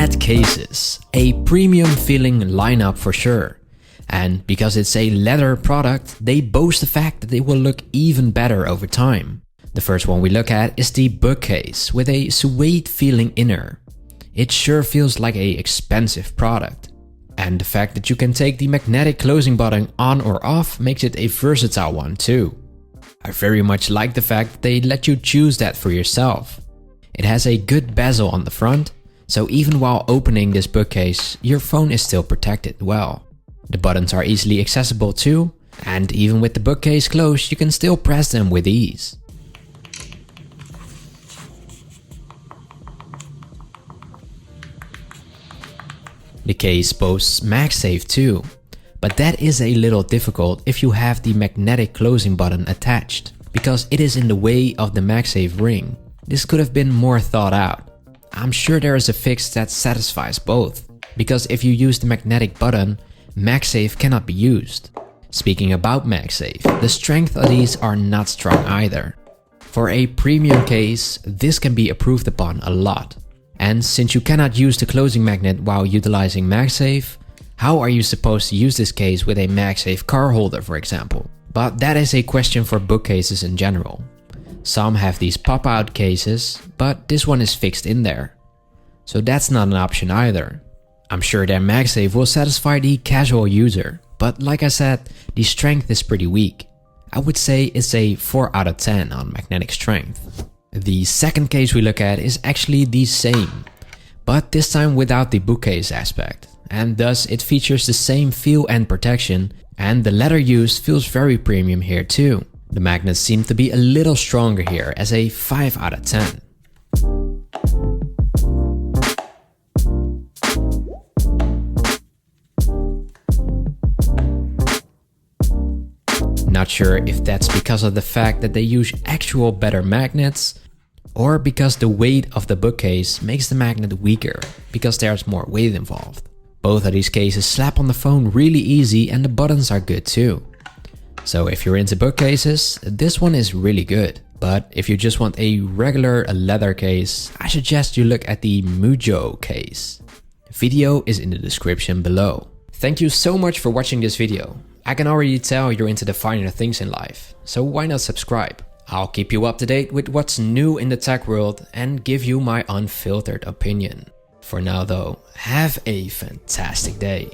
Nomad cases, a premium feeling lineup for sure. And because it's a leather product, they boast the fact that they will look even better over time. The first one we look at is the bookcase with a suede feeling inner. It sure feels like an expensive product. And the fact that you can take the magnetic closing button on or off makes it a versatile one too. I very much like the fact that they let you choose that for yourself. It has a good bezel on the front, so even while opening this bookcase, your phone is still protected well. The buttons are easily accessible too, and even with the bookcase closed, you can still press them with ease. The case boasts MagSafe too, but that is a little difficult if you have the magnetic closing button attached, because it is in the way of the MagSafe ring. This could have been more thought out. I'm sure there is a fix that satisfies both, because if you use the magnetic button, MagSafe cannot be used. Speaking about MagSafe, the strength of these are not strong either. For a premium case, this can be improved upon a lot. And since you cannot use the closing magnet while utilizing MagSafe, how are you supposed to use this case with a MagSafe car holder, for example? But that is a question for bookcases in general. Some have these pop-out cases, but this one is fixed in there. So that's not an option either. I'm sure their MagSafe will satisfy the casual user, but like I said, the strength is pretty weak. I would say it's a 4 out of 10 on magnetic strength. The second case we look at is actually the same, but this time without the bookcase aspect, and thus it features the same feel and protection, and the leather used feels very premium here too. The magnets seem to be a little stronger here as a 5 out of 10. Not sure if that's because of the fact that they use actual better magnets, or because the weight of the bookcase makes the magnet weaker because there's more weight involved. Both of these cases slap on the phone really easy and the buttons are good too. So if you're into bookcases, this one is really good. But if you just want a regular leather case, I suggest you look at the Mujo case. Video is in the description below. Thank you so much for watching this video. I can already tell you're into the finer things in life, so why not subscribe? I'll keep you up to date with what's new in the tech world and give you my unfiltered opinion. For now though, have a fantastic day.